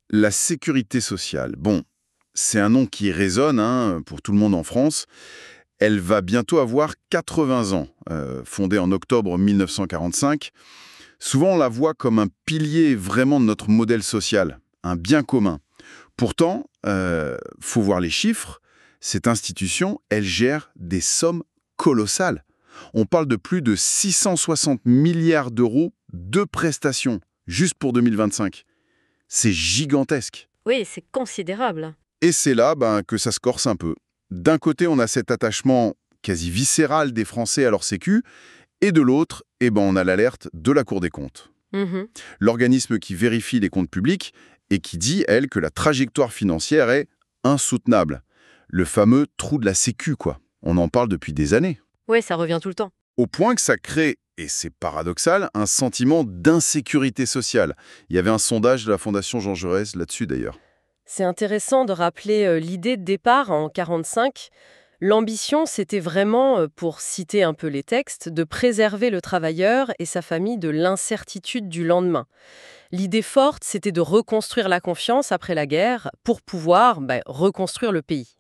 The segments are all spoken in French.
La sécurité sociale. Bon, c'est un nom qui résonne pour tout le monde en France. Elle va bientôt avoir 80 ans, fondée en octobre 1945. Souvent, on la voit comme un pilier vraiment de notre modèle social, un bien commun. Pourtant, faut voir les chiffres, cette institution, elle gère des sommes colossales. On parle de plus de 660 milliards d'euros de prestations, juste pour 2025. C'est gigantesque. Oui, c'est considérable. Et c'est là que ça se corse un peu. D'un côté, on a cet attachement quasi viscéral des Français à leur sécu, et de l'autre, on a l'alerte de la Cour des comptes. Mhm. L'organisme qui vérifie les comptes publics et qui dit, elle, que la trajectoire financière est insoutenable. Le fameux trou de la sécu, quoi. On en parle depuis des années. Oui, ça revient tout le temps. Au point que ça crée, et c'est paradoxal, un sentiment d'insécurité sociale. Il y avait un sondage de la Fondation Jean Jaurès là-dessus, d'ailleurs. C'est intéressant de rappeler l'idée de départ en 45. L'ambition, c'était vraiment, pour citer un peu les textes, de préserver le travailleur et sa famille de l'incertitude du lendemain. L'idée forte, c'était de reconstruire la confiance après la guerre pour pouvoir reconstruire le pays.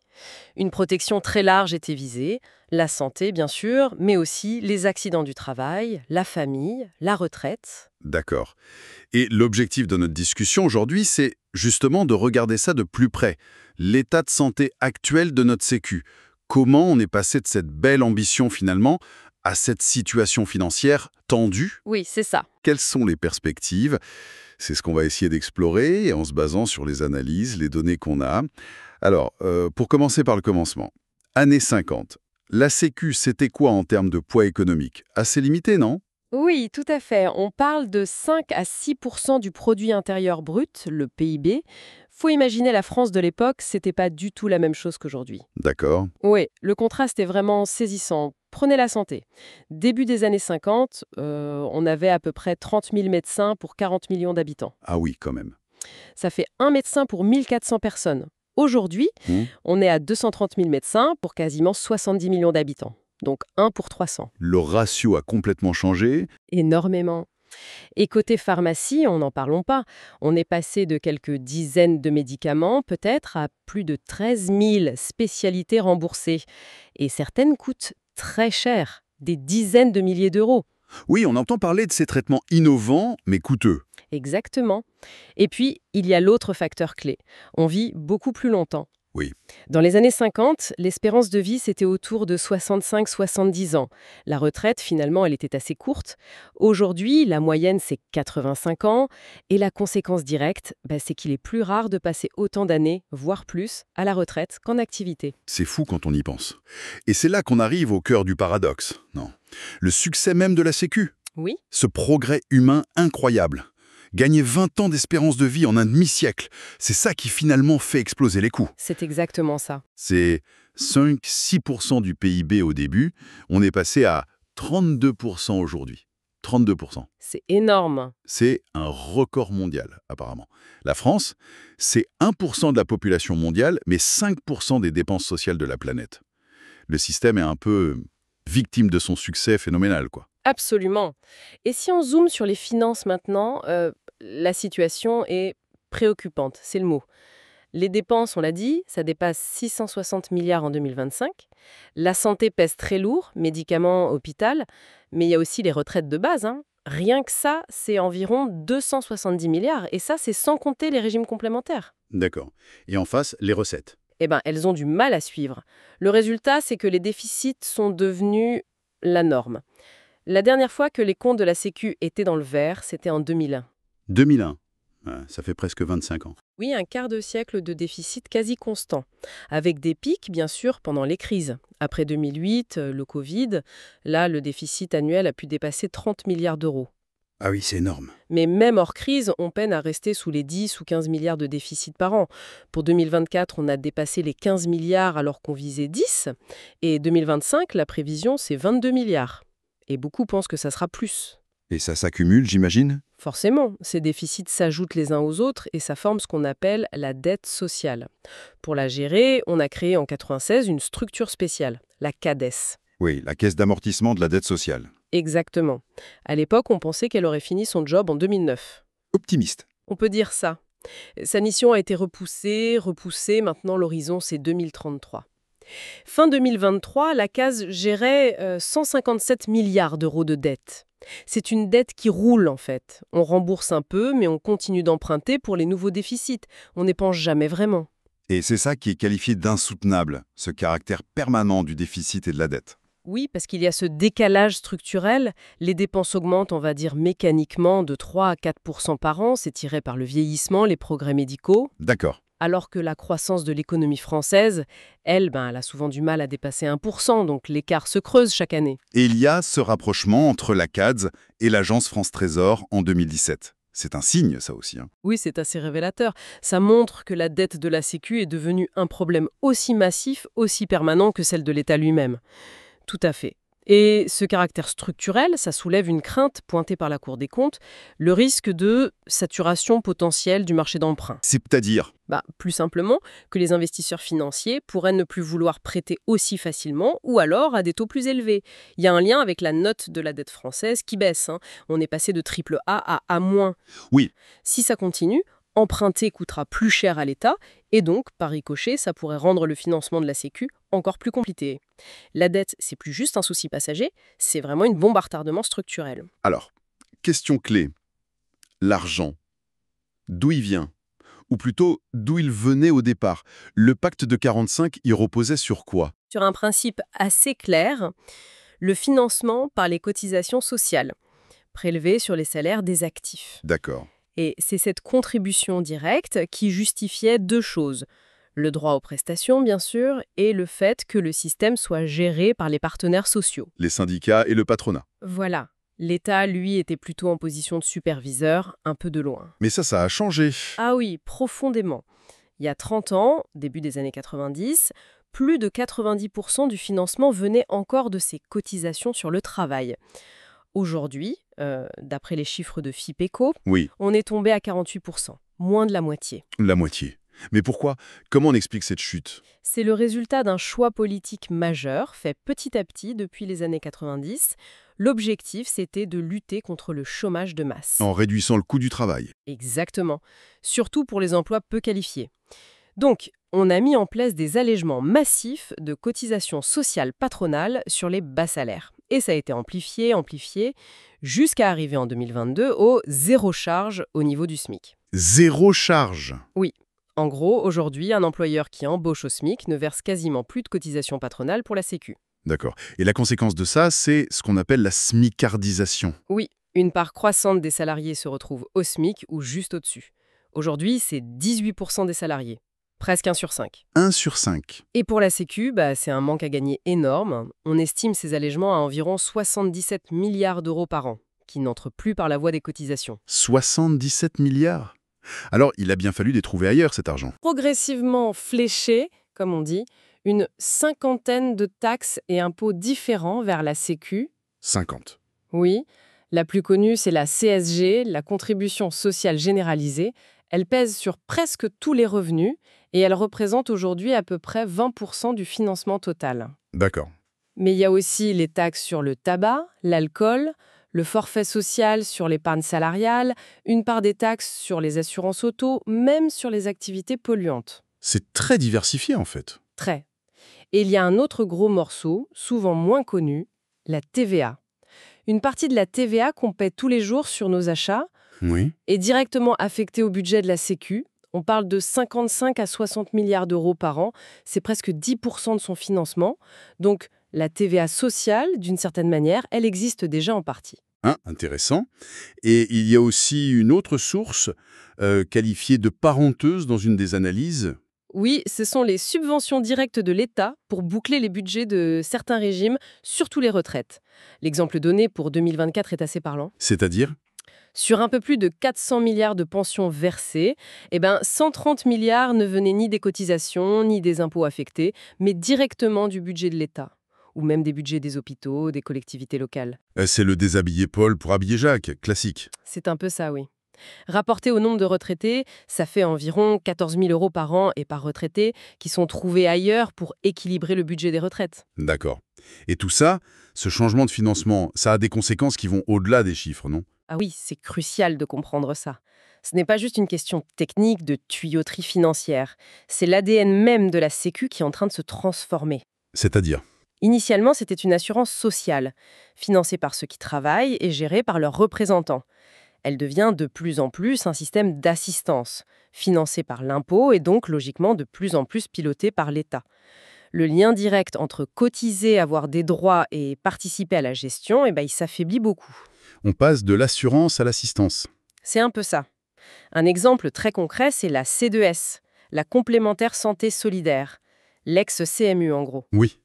Une protection très large était visée, la santé bien sûr, mais aussi les accidents du travail, la famille, la retraite. D'accord. Et l'objectif de notre discussion aujourd'hui, c'est justement de regarder ça de plus près. L'état de santé actuel de notre Sécu. Comment on est passé de cette belle ambition finalement à cette situation financière tendue? Oui, c'est ça. Quelles sont les perspectives? C'est ce qu'on va essayer d'explorer en se basant sur les analyses, les données qu'on a. Alors, pour commencer par le commencement. Années 50. La Sécu, c'était quoi en termes de poids économique? Assez limité, non? Oui, tout à fait. On parle de 5 à 6% du produit intérieur brut, le PIB. Faut imaginer la France de l'époque, c'était pas du tout la même chose qu'aujourd'hui. D'accord. Oui, le contraste est vraiment saisissant. Prenez la santé. Début des années 50, on avait à peu près 30 000 médecins pour 40 millions d'habitants. Ah oui, quand même. Ça fait un médecin pour 1400 personnes. Aujourd'hui, on est à 230 000 médecins pour quasiment 70 millions d'habitants. Donc 1 pour 300. Le ratio a complètement changé. Énormément. Et côté pharmacie, on n'en parlons pas. On est passé de quelques dizaines de médicaments, peut-être, à plus de 13 000 spécialités remboursées. Et certaines coûtent très cher, des dizaines de milliers d'euros. Oui, on entend parler de ces traitements innovants, mais coûteux. Exactement. Et puis, il y a l'autre facteur clé. On vit beaucoup plus longtemps. Oui. Dans les années 50, l'espérance de vie, c'était autour de 65-70 ans. La retraite, finalement, elle était assez courte. Aujourd'hui, la moyenne, c'est 85 ans. Et la conséquence directe, c'est qu'il est plus rare de passer autant d'années, voire plus, à la retraite qu'en activité. C'est fou quand on y pense. Et c'est là qu'on arrive au cœur du paradoxe, non? Le succès même de la Sécu. Oui, Ce progrès humain incroyable. Gagner 20 ans d'espérance de vie en un demi-siècle, c'est ça qui finalement fait exploser les coûts. c'est exactement ça. C'est 5-6% du PIB au début, on est passé à 32% aujourd'hui. 32%. C'est énorme. C'est un record mondial, apparemment. La France, c'est 1% de la population mondiale, mais 5% des dépenses sociales de la planète. Le système est un peu victime de son succès phénoménal, quoi. Absolument. Et si on zoome sur les finances maintenant, la situation est préoccupante, c'est le mot. Les dépenses, on l'a dit, ça dépasse 660 milliards en 2025. La santé pèse très lourd, médicaments, hôpital, mais il y a aussi les retraites de base, hein. Rien que ça, c'est environ 270 milliards, et ça, c'est sans compter les régimes complémentaires. D'accord. Et en face, les recettes. Elles ont du mal à suivre. Le résultat, c'est que les déficits sont devenus la norme. La dernière fois que les comptes de la Sécu étaient dans le vert, c'était en 2001. 2001. Ça fait presque 25 ans. Oui, un quart de siècle de déficit quasi constant, avec des pics, bien sûr, pendant les crises. Après 2008, le Covid, là, le déficit annuel a pu dépasser 30 milliards d'euros. Ah oui, c'est énorme. Mais même hors crise, on peine à rester sous les 10 ou 15 milliards de déficit par an. Pour 2024, on a dépassé les 15 milliards alors qu'on visait 10. Et 2025, la prévision, c'est 22 milliards. Et beaucoup pensent que ça sera plus. Et ça s'accumule, j'imagine? Forcément, ces déficits s'ajoutent les uns aux autres et ça forme ce qu'on appelle la dette sociale. Pour la gérer, on a créé en 96 une structure spéciale, la CADES. Oui, la caisse d'amortissement de la dette sociale. Exactement. À l'époque, on pensait qu'elle aurait fini son job en 2009. Optimiste. On peut dire ça. Sa mission a été repoussée, maintenant l'horizon c'est 2033. Fin 2023, la CAS gérait 157 milliards d'euros de dette. C'est une dette qui roule en fait. On rembourse un peu, mais on continue d'emprunter pour les nouveaux déficits. On n'épanche jamais vraiment. Et c'est ça qui est qualifié d'insoutenable, ce caractère permanent du déficit et de la dette. Oui, parce qu'il y a ce décalage structurel. Les dépenses augmentent, on va dire, mécaniquement de 3 à 4% par an. C'est tiré par le vieillissement, les progrès médicaux. D'accord. Alors que la croissance de l'économie française, elle a souvent du mal à dépasser 1%, donc l'écart se creuse chaque année. Et il y a ce rapprochement entre la CADS et l'agence France Trésor en 2017. C'est un signe, ça aussi. Oui, c'est assez révélateur. Ça montre que la dette de la Sécu est devenue un problème aussi massif, aussi permanent que celle de l'État lui-même. Tout à fait. Et ce caractère structurel, ça soulève une crainte pointée par la Cour des comptes, le risque de saturation potentielle du marché d'emprunt. C'est-à-dire Plus simplement que les investisseurs financiers pourraient ne plus vouloir prêter aussi facilement ou alors à des taux plus élevés. Il y a un lien avec la note de la dette française qui baisse. On est passé de triple A à A-. Oui. Si ça continue, emprunter coûtera plus cher à l'État et donc, par ricochet, ça pourrait rendre le financement de la Sécu encore plus compliqué. La dette, c'est plus juste un souci passager, c'est vraiment une bombe à retardement structurelle. Alors, question clé. L'argent. D'où il vient? Ou plutôt, d'où il venait au départ? Le pacte de 45, il reposait sur quoi? Sur un principe assez clair, le financement par les cotisations sociales, prélevées sur les salaires des actifs. D'accord. Et c'est cette contribution directe qui justifiait deux choses. Le droit aux prestations, bien sûr, et le fait que le système soit géré par les partenaires sociaux. Les syndicats et le patronat. Voilà. L'État, lui, était plutôt en position de superviseur, un peu de loin. Mais ça a changé. Ah oui, profondément. Il y a 30 ans, début des années 90, plus de 90% du financement venait encore de ces cotisations sur le travail. Aujourd'hui, d'après les chiffres de FIPECO, Oui, on est tombé à 48%, moins de la moitié. la moitié. Mais pourquoi? Comment on explique cette chute? C'est le résultat d'un choix politique majeur fait petit à petit depuis les années 90. L'objectif, c'était de lutter contre le chômage de masse. En réduisant le coût du travail. Exactement. Surtout pour les emplois peu qualifiés. Donc, on a mis en place des allègements massifs de cotisations sociales patronales sur les bas salaires. Et ça a été amplifié, jusqu'à arriver en 2022 au zéro charge au niveau du SMIC. Zéro charge. Oui. En gros, aujourd'hui, un employeur qui embauche au SMIC ne verse quasiment plus de cotisations patronales pour la Sécu. D'accord. Et la conséquence de ça, c'est ce qu'on appelle la smicardisation. Oui, une part croissante des salariés se retrouve au SMIC ou juste au-dessus. Aujourd'hui, c'est 18% des salariés. Presque 1 sur 5. 1 sur 5. Et pour la Sécu, c'est un manque à gagner énorme. On estime ces allègements à environ 77 milliards d'euros par an, qui n'entrent plus par la voie des cotisations. 77 milliards. Alors, il a bien fallu les trouver ailleurs, cet argent. Progressivement fléché, comme on dit, une cinquantaine de taxes et impôts différents vers la Sécu. 50. Oui, la plus connue, c'est la CSG, la contribution sociale généralisée. Elle pèse sur presque tous les revenus et elle représente aujourd'hui à peu près 20% du financement total. D'accord. Mais il y a aussi les taxes sur le tabac, l'alcool, le forfait social sur l'épargne salariale, une part des taxes sur les assurances auto, même sur les activités polluantes. C'est très diversifié, en fait. Très. Et il y a un autre gros morceau, souvent moins connu, la TVA. Une partie de la TVA qu'on paie tous les jours sur nos achats Oui. est directement affectée au budget de la Sécu. On parle de 55 à 60 milliards d'euros par an. C'est presque 10% de son financement. Donc, la TVA sociale, d'une certaine manière, elle existe déjà en partie. Intéressant. Et il y a aussi une autre source qualifiée de parenteuse dans une des analyses. Oui, ce sont les subventions directes de l'État pour boucler les budgets de certains régimes, surtout les retraites. L'exemple donné pour 2024 est assez parlant. C'est-à-dire? Sur un peu plus de 400 milliards de pensions versées, 130 milliards ne venaient ni des cotisations, ni des impôts affectés, mais directement du budget de l'État, ou même des budgets des hôpitaux, des collectivités locales. C'est le déshabiller Paul pour habiller Jacques, classique. C'est un peu ça, oui. Rapporté au nombre de retraités, ça fait environ 14 000 euros par an et par retraité qui sont trouvés ailleurs pour équilibrer le budget des retraites. D'accord. Et tout ça, ce changement de financement, ça a des conséquences qui vont au-delà des chiffres, non? Ah oui, c'est crucial de comprendre ça. Ce n'est pas juste une question technique de tuyauterie financière. C'est l'ADN même de la Sécu qui est en train de se transformer. C'est-à-dire? Initialement, c'était une assurance sociale, financée par ceux qui travaillent et gérée par leurs représentants. Elle devient de plus en plus un système d'assistance, financé par l'impôt et donc logiquement de plus en plus piloté par l'État. Le lien direct entre cotiser, avoir des droits et participer à la gestion, il s'affaiblit beaucoup. On passe de l'assurance à l'assistance. C'est un peu ça. Un exemple très concret, c'est la C2S, la complémentaire santé solidaire, l'ex-CMU en gros. Oui.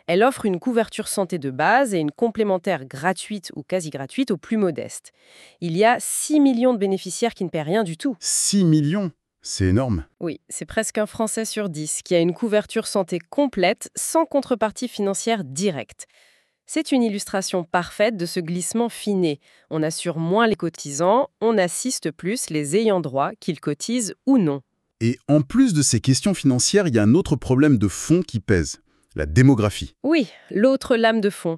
Elle offre une couverture santé de base et une complémentaire gratuite ou quasi gratuite aux plus modestes. Il y a 6 millions de bénéficiaires qui ne paient rien du tout. 6 millions, c'est énorme. Oui, c'est presque un Français sur 10 qui a une couverture santé complète sans contrepartie financière directe. C'est une illustration parfaite de ce glissement finé. On assure moins les cotisants, on assiste plus les ayants droit, qu'ils cotisent ou non. Et en plus de ces questions financières, il y a un autre problème de fond qui pèse. La démographie. Oui, l'autre lame de fond.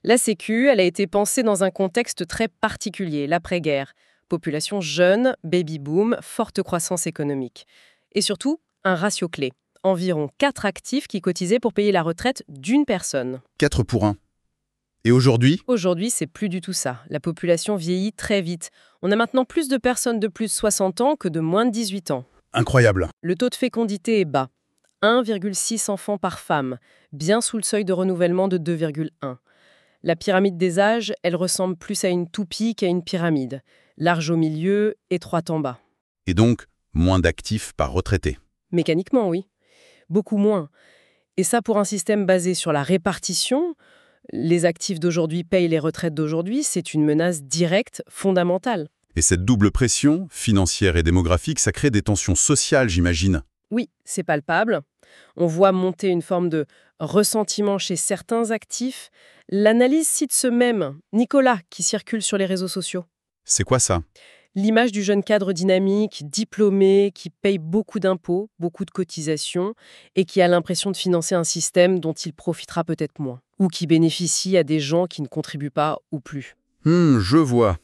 La Sécu, elle a été pensée dans un contexte très particulier, l'après-guerre. Population jeune, baby-boom, forte croissance économique. Et surtout, un ratio clé. Environ 4 actifs qui cotisaient pour payer la retraite d'une personne. 4 pour 1. Et aujourd'hui? Aujourd'hui, c'est plus du tout ça. La population vieillit très vite. On a maintenant plus de personnes de plus de 60 ans que de moins de 18 ans. Incroyable. Le taux de fécondité est bas. 1,6 enfants par femme, bien sous le seuil de renouvellement de 2,1. La pyramide des âges, elle ressemble plus à une toupie qu'à une pyramide. Large au milieu, étroite en bas. Et donc, moins d'actifs par retraité. Mécaniquement, oui. Beaucoup moins. Et ça, pour un système basé sur la répartition, les actifs d'aujourd'hui payent les retraites d'aujourd'hui, c'est une menace directe, fondamentale. Et cette double pression, financière et démographique, ça crée des tensions sociales, j'imagine. Oui, c'est palpable. On voit monter une forme de ressentiment chez certains actifs. L'analyse cite ce même Nicolas qui circule sur les réseaux sociaux. C'est quoi ça? L'image du jeune cadre dynamique, diplômé, qui paye beaucoup d'impôts, beaucoup de cotisations, et qui a l'impression de financer un système dont il profitera peut-être moins, ou qui bénéficie à des gens qui ne contribuent pas ou plus. Je vois.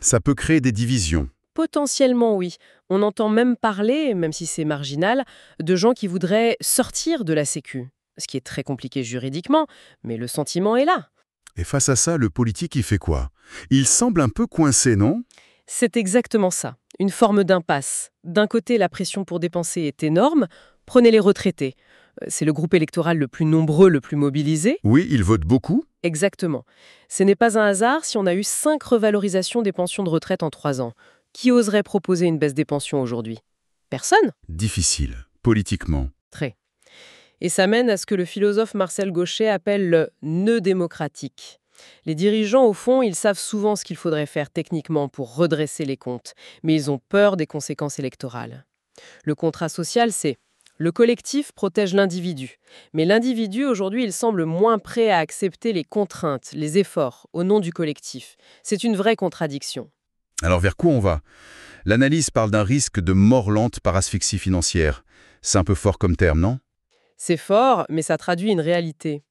Ça peut créer des divisions. Potentiellement, oui. On entend même parler, même si c'est marginal, de gens qui voudraient sortir de la Sécu. Ce qui est très compliqué juridiquement, mais le sentiment est là. Et face à ça, le politique, il fait quoi? Il semble un peu coincé, non? C'est exactement ça, une forme d'impasse. D'un côté, la pression pour dépenser est énorme. Prenez les retraités. C'est le groupe électoral le plus nombreux, le plus mobilisé. Oui, il vote beaucoup. Exactement. Ce n'est pas un hasard si on a eu 5 revalorisations des pensions de retraite en 3 ans. Qui oserait proposer une baisse des pensions aujourd'hui? Personne? Difficile, politiquement. Très. Et ça mène à ce que le philosophe Marcel Gauchet appelle le nœud démocratique. Les dirigeants, au fond, ils savent souvent ce qu'il faudrait faire techniquement pour redresser les comptes, mais ils ont peur des conséquences électorales. Le contrat social, c'est le collectif protège l'individu. Mais l'individu, aujourd'hui, il semble moins prêt à accepter les contraintes, les efforts, au nom du collectif. C'est une vraie contradiction. Alors vers quoi on va? L'analyse parle d'un risque de mort lente par asphyxie financière. C'est un peu fort comme terme, non? C'est fort, mais ça traduit une réalité.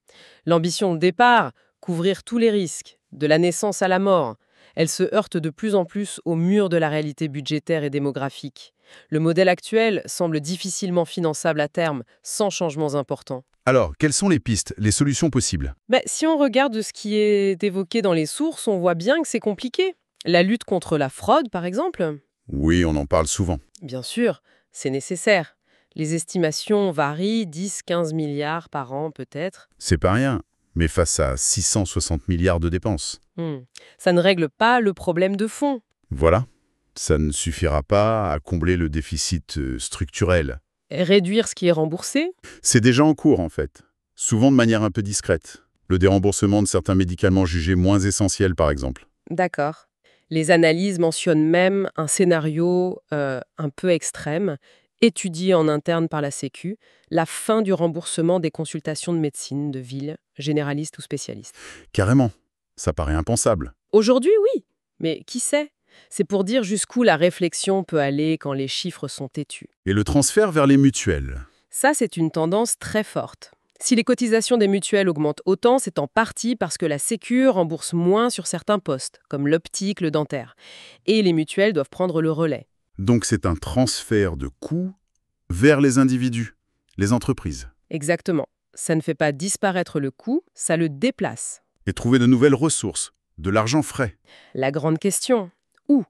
L'ambition de départ, couvrir tous les risques, de la naissance à la mort, elle se heurte de plus en plus au mur de la réalité budgétaire et démographique. Le modèle actuel semble difficilement finançable à terme, sans changements importants. Alors, quelles sont les pistes, les solutions possibles? Si on regarde ce qui est évoqué dans les sources, on voit bien que c'est compliqué. La lutte contre la fraude, par exemple? Oui, on en parle souvent. Bien sûr, c'est nécessaire. Les estimations varient, 10-15 milliards par an peut-être. C'est pas rien, mais face à 660 milliards de dépenses. Ça ne règle pas le problème de fond. Voilà, ça ne suffira pas à combler le déficit structurel. Réduire ce qui est remboursé? C'est déjà en cours, en fait. Souvent de manière un peu discrète. Le déremboursement de certains médicaments jugés moins essentiels, par exemple. D'accord. Les analyses mentionnent même un scénario un peu extrême, étudié en interne par la Sécu, la fin du remboursement des consultations de médecine de ville, généralistes ou spécialistes. Carrément, ça paraît impensable. Aujourd'hui, oui, mais qui sait? C'est pour dire jusqu'où la réflexion peut aller quand les chiffres sont têtus. Et le transfert vers les mutuelles? Ça, c'est une tendance très forte. Si les cotisations des mutuelles augmentent autant, c'est en partie parce que la Sécu rembourse moins sur certains postes, comme l'optique, le dentaire. Et les mutuelles doivent prendre le relais. Donc c'est un transfert de coûts vers les individus, les entreprises. Exactement. Ça ne fait pas disparaître le coût, ça le déplace. Et trouver de nouvelles ressources, de l'argent frais. La grande question, où?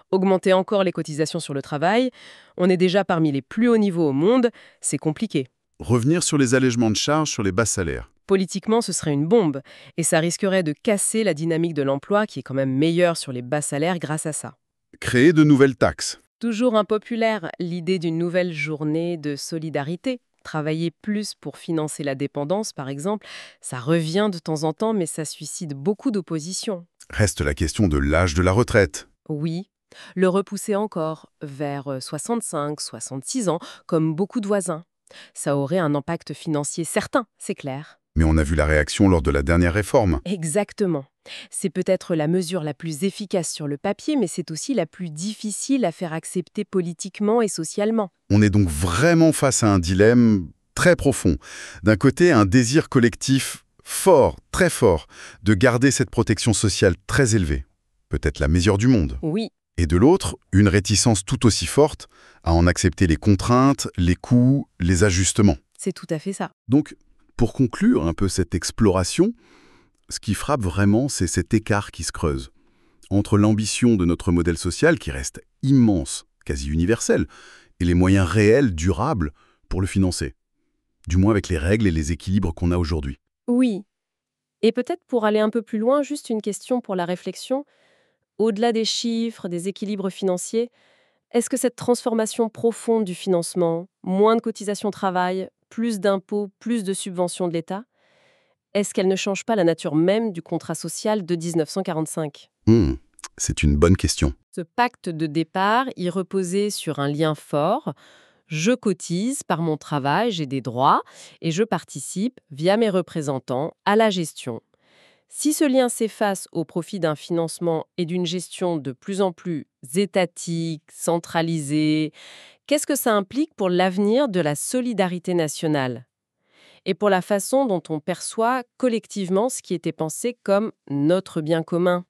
Augmenter encore les cotisations sur le travail, on est déjà parmi les plus hauts niveaux au monde, c'est compliqué. Revenir sur les allègements de charges sur les bas salaires. Politiquement, ce serait une bombe, et ça risquerait de casser la dynamique de l'emploi qui est quand même meilleure sur les bas salaires grâce à ça. Créer de nouvelles taxes. Toujours impopulaire, l'idée d'une nouvelle journée de solidarité. Travailler plus pour financer la dépendance, par exemple, ça revient de temps en temps, mais ça suscite beaucoup d'opposition. Reste la question de l'âge de la retraite. Oui, le repousser encore, vers 65, 66 ans, comme beaucoup de voisins. Ça aurait un impact financier certain, c'est clair. Mais on a vu la réaction lors de la dernière réforme. Exactement. C'est peut-être la mesure la plus efficace sur le papier, mais c'est aussi la plus difficile à faire accepter politiquement et socialement. On est donc vraiment face à un dilemme très profond. D'un côté, un désir collectif fort, très fort, de garder cette protection sociale très élevée, peut-être la meilleure du monde. Oui, Et de l'autre, une réticence tout aussi forte à en accepter les contraintes, les coûts, les ajustements. c'est tout à fait ça. Donc, pour conclure un peu cette exploration, ce qui frappe vraiment, c'est cet écart qui se creuse entre l'ambition de notre modèle social, qui reste immense, quasi universel, et les moyens réels, durables, pour le financer. Du moins avec les règles et les équilibres qu'on a aujourd'hui. Oui. Et peut-être pour aller un peu plus loin, juste une question pour la réflexion. Au-delà des chiffres, des équilibres financiers, est-ce que cette transformation profonde du financement, moins de cotisations travail, plus d'impôts, plus de subventions de l'État, est-ce qu'elle ne change pas la nature même du contrat social de 1945 ? C'est une bonne question. Ce pacte de départ, il reposait sur un lien fort. Je cotise par mon travail, j'ai des droits, et je participe, via mes représentants, à la gestion. Si ce lien s'efface au profit d'un financement et d'une gestion de plus en plus étatique, centralisée, qu'est-ce que ça implique pour l'avenir de la solidarité nationale et pour la façon dont on perçoit collectivement ce qui était pensé comme notre bien commun ?